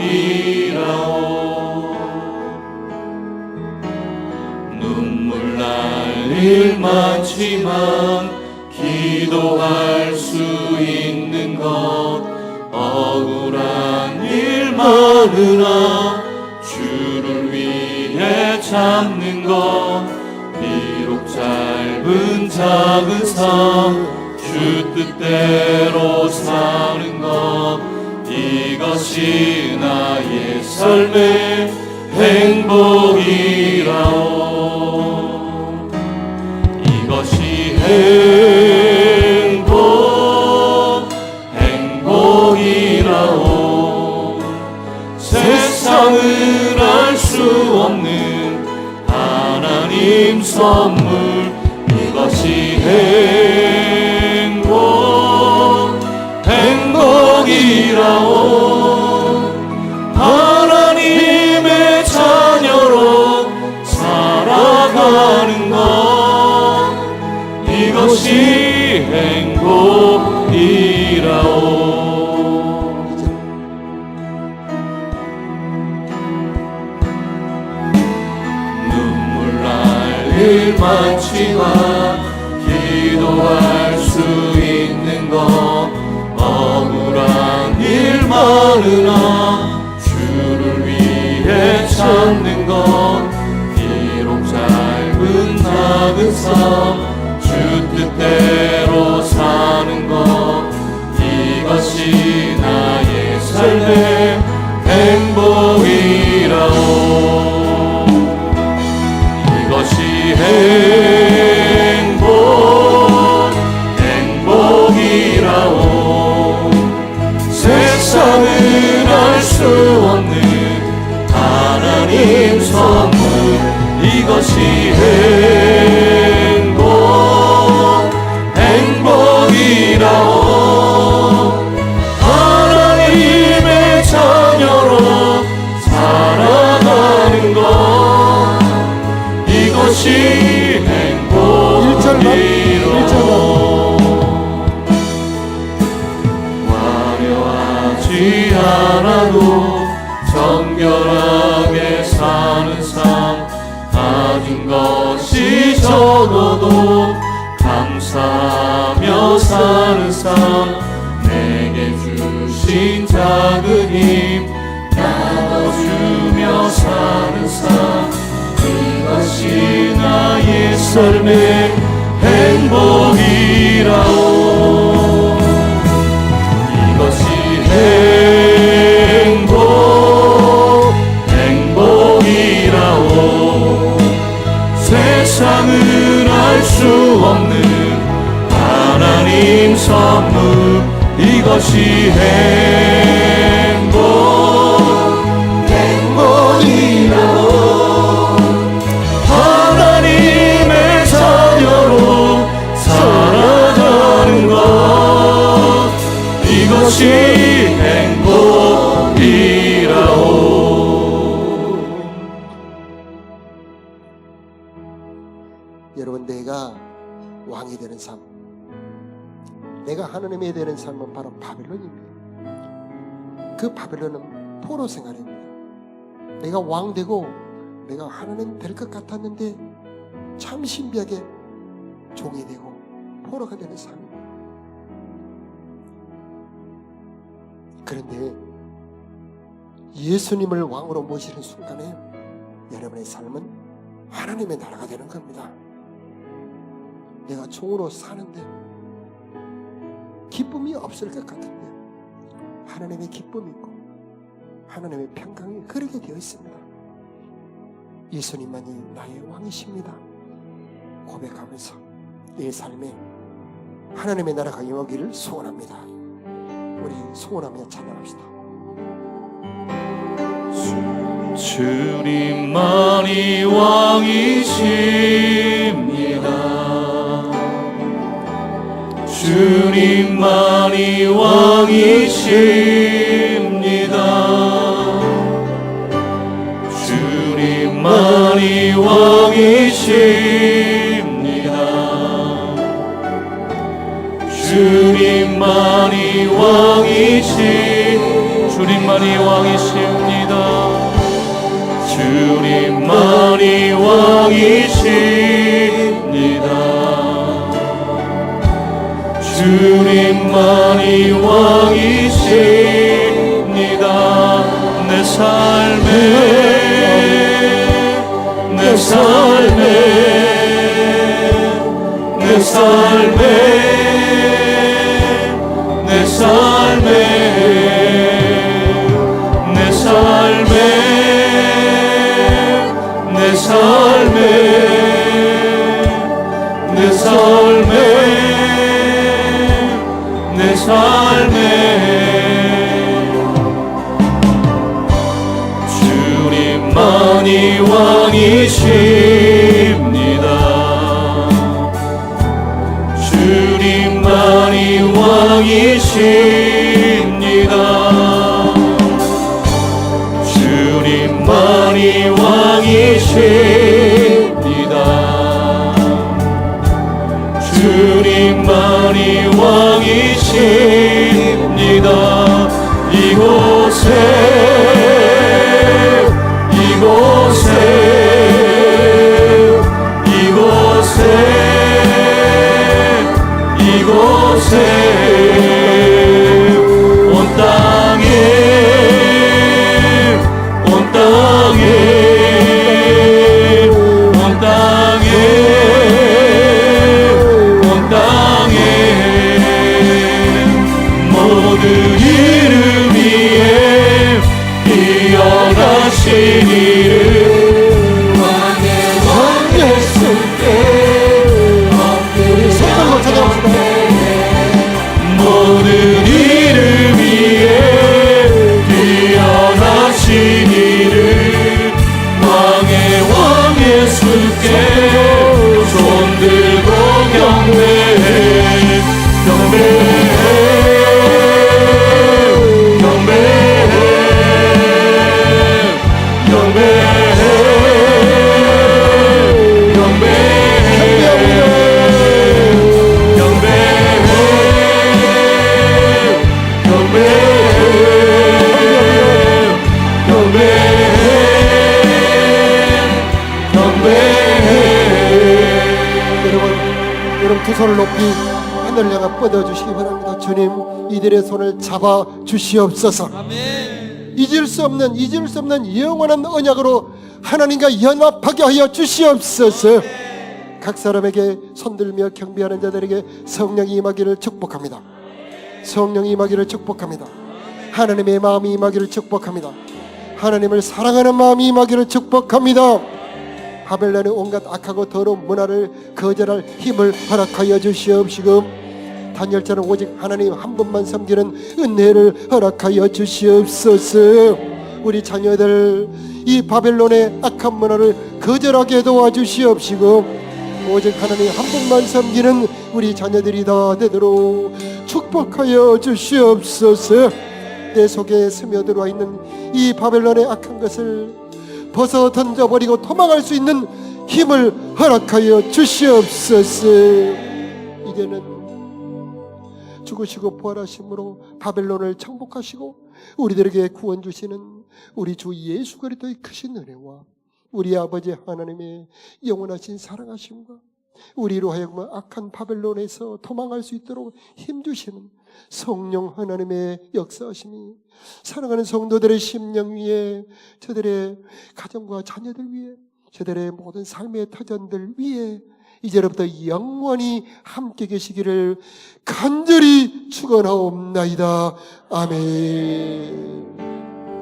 눈물 날 일 많지만 기도할 수 있는 것, 억울한 일 많으나 주를 위해 참는 것, 비록 짧은 작은 삶 주 뜻대로 사는 것 이것이 나의 삶의 행복이라오. 이것이 행복이라오. 세상은 알 수 없는 하나님 선물 이것이 행복이라오. 하나님의 자녀로 살아가는 것 이것이 행복이라오. 눈물 날 일 많지만 기도할 수 있는 것 억울한 일 많으나 주를 위해 찾는 것 비록 짧은 작은 삶 주 뜻대로 사는 것 이것이 나의 삶의 행복이라오. 이것이 행복이라오. 세상은 알 수 없는 하나님 선물 이것이 행복이라오. 하나님의 자녀로 살아가는 것 이것이 행복이라오. 화려하지 않아도 정결하게 사는 삶 가진 것이 적어도 감사하며 사는 삶 내게 주신 작은 힘 나눠주며 사는 삶 이것이 나의 삶의 행복이라오. 이것이 행복이라오. 세상은 알 수 없는 하나님 선물 이것이 행복이라오. 하나님의 자녀로 살아가는 것 이것이 행복이라오. 여러분, 내가 왕이 되는 삶, 내가 하나님이 되는 삶은 바로 바벨론입니다. 그 바벨론은 포로 생활입니다. 내가 왕 되고 내가 하나님 될 것 같았는데 참 신비하게 종이 되고 포로가 되는 삶입니다. 그런데 예수님을 왕으로 모시는 순간에 여러분의 삶은 하나님의 나라가 되는 겁니다. 내가 종으로 사는데 기쁨이 없을 것 같은데 하나님의 기쁨이 있고 하나님의 평강이 그렇게 되어 있습니다. 예수님만이 나의 왕이십니다. 고백하면서 내 삶에 하나님의 나라가 임하기를 소원합니다. 우리 소원하며 찬양합시다. 주님만이 왕이십니다. 주님만이 왕이십니다. 주님만이 왕이십니다. 주님만이 왕이십니다. 주님만이 왕이십니다. 주님만이 왕이십니다. 내 삶에 내 삶에 내 삶에 내 삶에 내 삶에 내 삶에 주님만이 왕이십니다. 주님만이 왕이십니다. 주님만이 왕이십니다. 주님만이 왕이십니다. 이곳에 온 땅에 모든 이름 위에 뛰어나시니를 왕의 예수께 우리 손들고 찬양합시다. 모든 이름 위에 뛰어나시니를 왕의 왕 예수께 손들고 경배해 경배해 경배해 경배해 여러분 두 손을 높이 하늘을 향해 뻗어주시기 바랍니다. 주님, 이들의 손을 잡아 주시옵소서. 잊을 수 없는 영원한 언약으로 하나님과 연합하게 하여 주시옵소서. 각 사람에게 손들며 경배하는 자들에게 성령이 임하기를 축복합니다. 성령이 임하기를 축복합니다. 하나님의 마음이 임하기를 축복합니다. 하나님을 사랑하는 마음이 임하기를 축복합니다. 바벨론의 온갖 악하고 더러운 문화를 거절할 힘을 허락하여 주시옵시고, 단열자는 오직 하나님 한 분만 섬기는 은혜를 허락하여 주시옵소서. 우리 자녀들 이 바벨론의 악한 문화를 거절하게 도와주시옵시고, 오직 하나님 한 분만 섬기는 우리 자녀들이 다 되도록 축복하여 주시옵소서. 내 속에 스며들어와 있는 이 바벨론의 악한 것을 벗어 던져버리고 도망할 수 있는 힘을 허락하여 주시옵소서. 이제는 죽으시고 부활하심으로 바벨론을 정복하시고 우리들에게 구원 주시는 우리 주 예수 그리스도의 크신 은혜와 우리 아버지 하나님의 영원하신 사랑하심과 우리로 하여금 악한 바벨론에서 도망할 수 있도록 힘주시는 성령 하나님의 역사하심이 사랑하는 성도들의 심령 위에, 저들의 가정과 자녀들 위에, 저들의 모든 삶의 터전들 위에 이제로부터 영원히 함께 계시기를 간절히 축원하옵나이다. 아멘.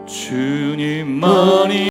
주님만이